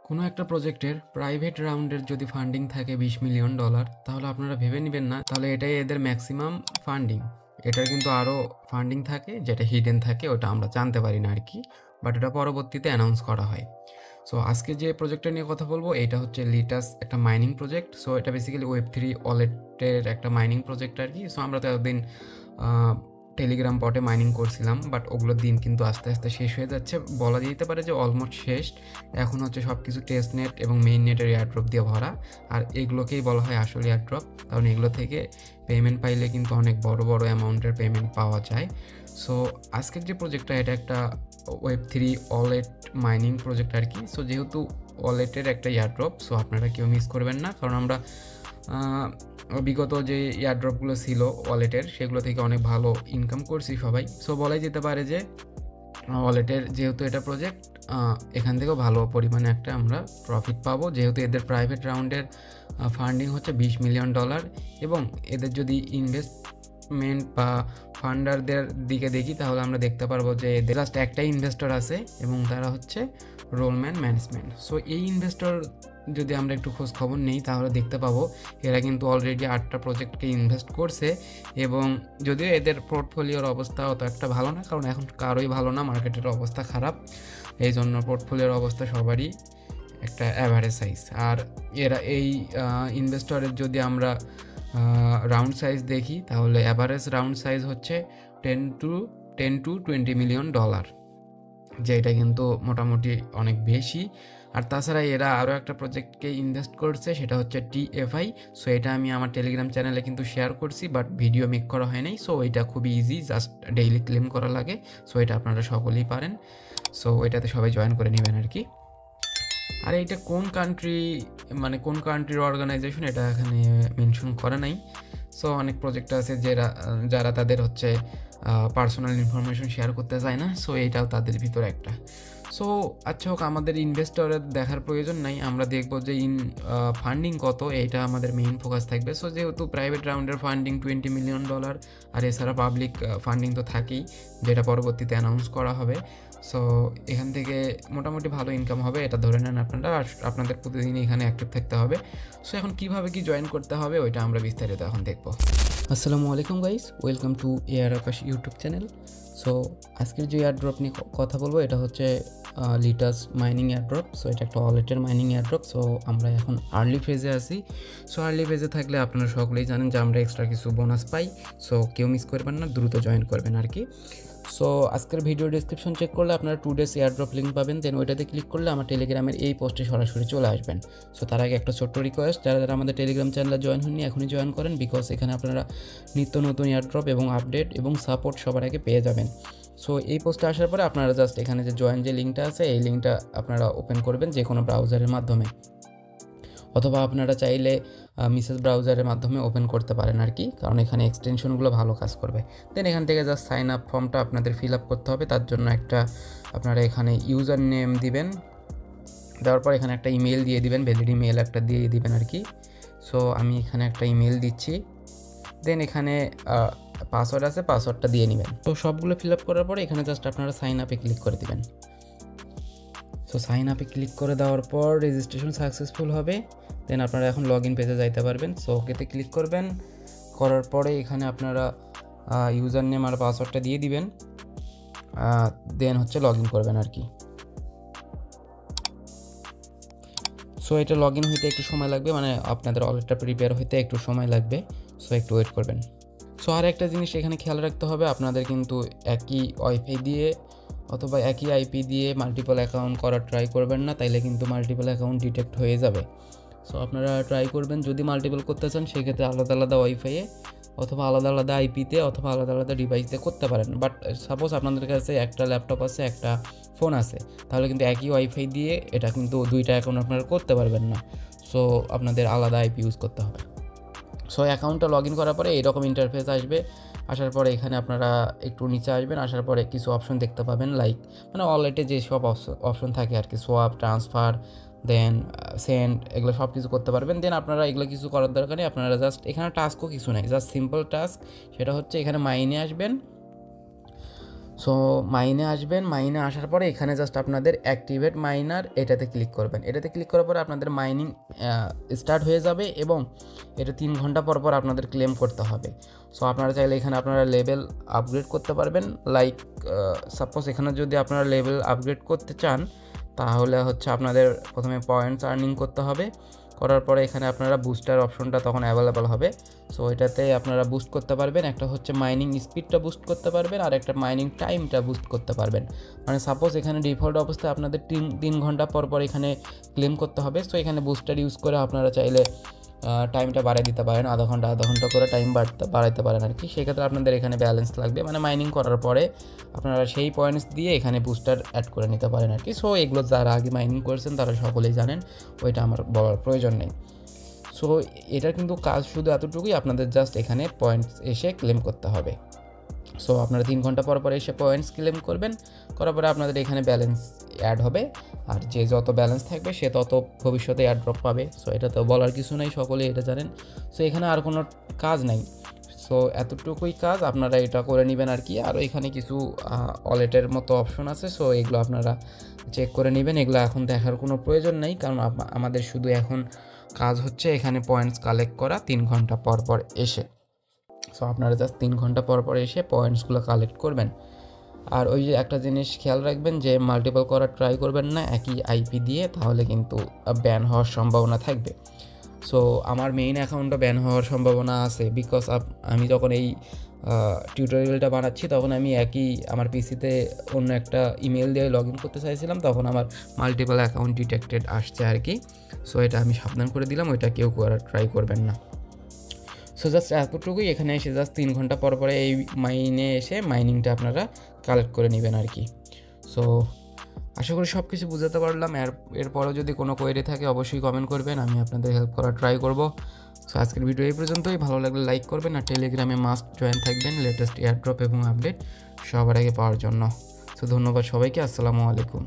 কোনো একটা প্রজেক্টের প্রাইভেট রাউন্ডের যদি ফান্ডিং থাকে $20 মিলিয়ন, তাহলে আপনারা ভেবে নেবেন না তাহলে এটাই এদের ম্যাক্সিমাম ফান্ডিং। এটার কিন্তু আরও ফান্ডিং থাকে যেটা হিডেন থাকে, ওটা আমরা জানতে পারি না আর কি, বাট এটা পরবর্তীতে অ্যানাউন্স করা হয়। সো আজকে যে প্রজেক্টটা নিয়ে কথা বলবো এটা হচ্ছে লিটাস, একটা মাইনিং প্রজেক্ট। সো এটা বেসিক্যালি Web3 ওয়ালেটের একটা মাইনিং প্রজেক্ট আর কি। সো আমরা তো এতদিন টেলিগ্রাম বটে মাইনিং করছিলাম, বাট ওগুলোর দিন কিন্তু আস্তে আস্তে শেষ হয়ে যাচ্ছে, বলা যেতে পারে যে অলমোস্ট শেষ। এখন হচ্ছে সব কিছু টেস্ট নেট এবং মেইন নেটের এয়ারড্রপ দিয়ে ভরা, আর এগুলোকেই বলা হয় আসলে এয়ারড্রপ, কারণ এগুলো থেকে পেমেন্ট পাইলে কিন্তু অনেক বড় বড় অ্যামাউন্টের পেমেন্ট পাওয়া যায়। সো আজকের যে প্রজেক্টটা এটা একটা Web3 ওয়ালেট মাইনিং প্রজেক্ট আর কি। সো যেহেতু ওয়ালেটের একটা এয়ারড্রপ, সো আপনারা কেউ মিস করবেন না, কারণ আমরা বিগত যে এয়ারড্রপগুলো ছিল ওয়ালেটের সেগুলো থেকে অনেক ভালো ইনকাম করছি সবাই। সো বলাই যেতে পারে যে ওয়ালেটের যেহেতু এটা প্রজেক্ট, এখান থেকেও ভালো পরিমাণে একটা আমরা প্রফিট পাবো, যেহেতু এদের প্রাইভেট রাউন্ডের ফান্ডিং হচ্ছে $20 মিলিয়ন। এবং এদের যদি ইনভেস্টমেন্ট বা ফান্ডারদের দিকে দেখি তাহলে আমরা দেখতে পারবো যে এদের জাস্ট একটাই ইনভেস্টর আছে এবং তারা হচ্ছে রোলম্যান ম্যানেজমেন্ট। সো এই ইনভেস্টর যদি আমরা একটু খোঁজ খবর নেই তাহলে দেখতে পাবো এরা কিন্তু অলরেডি 8টা প্রজেক্টকে ইনভেস্ট করছে। এবং যদিও এদের পোর্টফোলিওর অবস্থা অত একটা ভালো না, কারণ এখন কারোই ভালো না, মার্কেটের অবস্থা খারাপ, এই জন্য পোর্টফোলিওর অবস্থা সবারই একটা অ্যাভারেজ সাইজ। আর এরা এই ইনভেস্টরের যদি আমরা রাউন্ড সাইজ দেখি তাহলে অ্যাভারেজ রাউন্ড সাইজ হচ্ছে 10 to 20 মিলিয়ন ডলার, যেটা কিন্তু মোটামুটি অনেক বেশি। আর তাছাড়া এরা আরও একটা প্রজেক্টকে ইনভেস্ট করছে, সেটা হচ্ছে TFI। সো এটা আমি আমার টেলিগ্রাম চ্যানেলে কিন্তু শেয়ার করছি, বাট ভিডিও মেক করা হয় নাই। সো এটা খুবই ইজি, জাস্ট ডেইলি ক্লেম করা লাগে। সো এটা আপনারা সকলেই পারেন, সো এটাতে সবাই জয়েন করে নেবেন আর কি। আর এইটা কোন কান্ট্রি, মানে কোন কান্ট্রির অর্গানাইজেশন এটা এখানে মেনশন করা নাই। সো অনেক প্রজেক্ট আছে যারা তাদের হচ্ছে পার্সোনাল ইনফরমেশন শেয়ার করতে চায় না, সো এইটাও তাদের ভিতরে একটা। সো আচ্ছা হোক, আমাদের ইনভেস্টরের দেখার প্রয়োজন নাই, আমরা দেখব যে ফান্ডিং কত, এইটা আমাদের মেইন ফোকাস থাকবে। সো যেহেতু প্রাইভেট রাউন্ডের ফান্ডিং $20 মিলিয়ন, আর এছাড়া পাবলিক ফান্ডিং তো থাকেই, যেটা পরবর্তীতে অ্যানাউন্স করা হবে। সো এখান থেকে মোটামুটি ভালো ইনকাম হবে এটা ধরে নেন আপনারা, আর আপনাদের প্রতিদিন এখানে অ্যাক্টিভ থাকতে হবে। সো এখন কীভাবে কি জয়েন করতে হবে ওইটা আমরা বিস্তারিত এখন দেখবো। আসসালামু আলাইকুম guys, welcome to air Akash YouTube channel. So আজকের যে এয়ারড্রপ নিয়ে কথা বলবো এটা হচ্ছে লিটাস মাইনিং এয়ারড্রপ। সো এটা একটা ওয়ালেটের মাইনিং এয়ারড্রপ। সো আমরা এখন আর্লি ফেজে আছি। সো আর্লি ফেজে থাকলে আপনারা সকলেই জানেন যে আমরা এক্সট্রা কিছু বোনাস পাই। সো কেউ মিস করবেন না, দ্রুত জয়েন করবেন আর কি। সো আজকের ভিডিও ডিসক্রিপশন চেক করলে আপনারা 2 days এয়ারড্রপ লিঙ্ক পাবেন, দেন ওইটাতে ক্লিক করলে আমার টেলিগ্রামের এই পোস্টে সরাসরি চলে আসবেন। সো তার আগে একটা ছোট্ট রিকোয়েস্ট, যারা যারা আমাদের টেলিগ্রাম চ্যানেলে জয়েন হননি এখনই জয়েন করেন, বিকজ এখানে আপনারা নিত্য নতুন এয়ারড্রপ এবং আপডেট এবং সাপোর্ট সবার আগে পেয়ে যাবেন। সো এই পোস্টে আসার পরে আপনারা জাস্ট এখানে যে জয়েন যে লিঙ্কটা আছে এই লিঙ্কটা আপনারা ওপেন করবেন যে কোনো ব্রাউজারের মাধ্যমে, অথবা আপনারা চাইলে মিসেস ব্রাউজারের মাধ্যমে ওপেন করতে পারেন আর কি, কারণ এখানে এক্সটেনশনগুলো ভালো কাজ করবে। দেন এখান থেকে জাস্ট সাইন আপ ফর্মটা আপনাদের ফিল আপ করতে হবে। তার জন্য একটা আপনারা এখানে ইউজার নেম দিবেন, দেওয়ার পর এখানে একটা ইমেল দিয়ে দিবেন, ভ্যালিড ইমেল একটা দিয়ে দিবেন আর কি। সো আমি এখানে একটা ইমেল দিচ্ছি, দেন এখানে পাসওয়ার্ড আছে, পাসওয়ার্ডটা দিয়ে নেবেন। তো সবগুলো ফিল আপ করার পরে এখানে জাস্ট আপনারা সাইন আপে ক্লিক করে দিবেন। সো সাইন আপে ক্লিক করে দেওয়ার পর রেজিস্ট্রেশন সাকসেসফুল হবে, দেন আপনারা এখন লগ ইন পেজে যাইতে পারবেন। সো ওকেতে ক্লিক করবেন, করার পরে এখানে আপনারা ইউজার নেম আর পাসওয়ার্ডটা দিয়ে দিবেন, দেন হচ্ছে লগ ইন করবেন আর কি। সো এটা লগ ইন হইতে একটু সময় লাগবে, মানে আপনাদের ওয়ালেটটা প্রিপেয়ার হইতে একটু সময় লাগবে। সো একটু ওয়েট করবেন। সো আর একটা জিনিস এখানে খেয়াল রাখতে হবে, আপনাদের কিন্তু একই ওয়াইফাই দিয়ে অথবা একই আইপি দিয়ে মাল্টিপল অ্যাকাউন্ট করার ট্রাই করবেন না, তাইলে কিন্তু মাল্টিপল অ্যাকাউন্ট ডিটেক্ট হয়ে যাবে। সো আপনারা ট্রাই করবেন যদি মাল্টিপল করতে চান সেক্ষেত্রে আলাদা আলাদা ওয়াইফাইয়ে অথবা আলাদা আলাদা আইপিতে অথবা আলাদা আলাদা ডিভাইসে করতে পারেন। বাট সাপোজ আপনাদের কাছে একটা ল্যাপটপ আছে, একটা ফোন আছে, তাহলে কিন্তু একই ওয়াইফাই দিয়ে এটা কিন্তু 2টা অ্যাকাউন্ট আপনারা করতে পারবেন না। সো আপনাদের আলাদা আইপি ইউজ করতে হবে। সো অ্যাকাউন্টটা লগ ইন করার পরে এইরকম ইন্টারফেস আসবে, আসার পরে এখানে আপনারা একটু নিচে আসবেন, আসার পরে কিছু অপশন দেখতে পাবেন, লাইক মানে ওয়ালেটে যে সব অপশন থাকে আর কি, সোয়াপ, ট্রান্সফার, দেন সেন্ড, এগুলো সব কিছু করতে পারবেন। দেন আপনারা এগুলো কিছু করার দরকার নেই, আপনারা জাস্ট এখানে টাস্কও কিছু নেই, জাস্ট সিম্পল টাস্ক, সেটা হচ্ছে এখানে মাইনে আসবেন, সো মাইনে আসবেন, মাইনে আসার পরে এখানে জাস্ট আপনাদের অ্যাক্টিভেট মাইনার এটাতে ক্লিক করবেন। এটাতে ক্লিক করার পরে আপনাদের মাইনিং স্টার্ট হয়ে যাবে এবং এটা 3 ঘন্টা পর পর আপনাদের ক্লেম করতে হবে। সো আপনারা চাইলে এখানে আপনারা লেভেল আপগ্রেড করতে পারবেন। লাইক সাপোজ এখানে যদি আপনারা লেভেল আপগ্রেড করতে চান তাহলে হচ্ছে আপনাদের প্রথমে পয়েন্টস আর্নিং করতে হবে। করার পরে এখানে আপনারা বুস্টার অপশনটা তখন অ্যাভেলেবল হবে। সো এটাতে আপনারা বুস্ট করতে পারবেন, একটা হচ্ছে মাইনিং স্পিডটা বুস্ট করতে পারবেন আর একটা মাইনিং টাইমটা বুস্ট করতে পারবেন। মানে সাপোজ এখানে ডিফল্ট অবস্থায় আপনাদের 3 ঘন্টা পর পর এখানে ক্লেম করতে হবে। সো এখানে বুস্টার ইউজ করে আপনারা চাইলে টাইমটা বাড়িয়ে দিতে পারেন, আধা ঘন্টা করে টাইম বাড়াইতে পারেন আর কি। সেক্ষেত্রে আপনাদের এখানে ব্যালেন্স লাগবে, মানে মাইনিং করার পরে আপনারা সেই পয়েন্টস দিয়ে এখানে বুস্টার অ্যাড করে নিতে পারেন আর কি। সো এগুলো যারা আগে মাইনিং করেছেন তারা সকলেই জানেন, ওইটা আমার বলার প্রয়োজন নেই। সো এটার কিন্তু কাজ শুধু এতটুকুই, আপনাদের জাস্ট এখানে পয়েন্টস এসে ক্লেম করতে হবে। সো আপনারা 3 ঘন্টা পর পর এসে পয়েন্টস ক্লেম করবেন, করার পরে আপনাদের এখানে ব্যালেন্স অ্যাড হবে আর যে যত ব্যালেন্স থাকবে সে তত ভবিষ্যতে এয়ারড্রপ পাবে। সো এটা তো বলার কিছু নেই, সকলেই এটা জানেন। সো এখানে আর কোনো কাজ নাই, সো এতটুকুই কাজ, আপনারা এটা করে নেবেন আর কি। আর এখানে কিছু ওয়ালেটের মতো অপশন আছে, সো এগুলো আপনারা চেক করে নেবেন। এগুলো এখন দেখার কোনো প্রয়োজন নেই, কারণ আমাদের শুধু এখন কাজ হচ্ছে এখানে পয়েন্টস কালেক্ট করা 3 ঘন্টা পর পর এসে। সো আপনারা জাস্ট 3 ঘন্টা পর পর এসে পয়েন্টসগুলো কালেক্ট করবেন। আর ওই যে একটা জিনিস খেয়াল রাখবেন যে মাল্টিপল করার ট্রাই করবেন না একই আইপি দিয়ে, তাহলে কিন্তু ব্যান হওয়ার সম্ভাবনা থাকবে। সো আমার মেইন অ্যাকাউন্টটা ব্যান হওয়ার সম্ভাবনা আছে, বিকজ আমি যখন এই টিউটোরিয়ালটা বানাচ্ছি তখন আমি আমার পিসিতে অন্য একটা ইমেল দিয়ে লগ ইন করতে চাইছিলাম, তখন আমার মাল্টিপল অ্যাকাউন্ট ডিটেক্টেড আসছে আর কি। সো এটা আমি সাবধান করে দিলাম, ওইটা কেউ করার ট্রাই করবেন না। সো জাস্ট এতটুকুই, এখানে এসে জাস্ট 3 ঘন্টা পর পরে এই মাইনে এসে মাইনিংটা আপনারা কালেক্ট করে নেবেন আর কি। সো আশা করি সব কিছু বুঝাতে পারলাম। এরপরেও যদি কোনো কোয়েরি থাকে অবশ্যই কমেন্ট করবেন, আমি আপনাদের হেল্প করার ট্রাই করব। সো আজকের ভিডিও এই পর্যন্তই, ভালো লাগলে লাইক করবেন আর টেলিগ্রামে মাস্ট জয়েন থাকবেন লেটেস্ট এয়ারড্রপ এবং আপডেট সবার আগে পাওয়ার জন্য। সো ধন্যবাদ সবাইকে, আসসালামু আলাইকুম।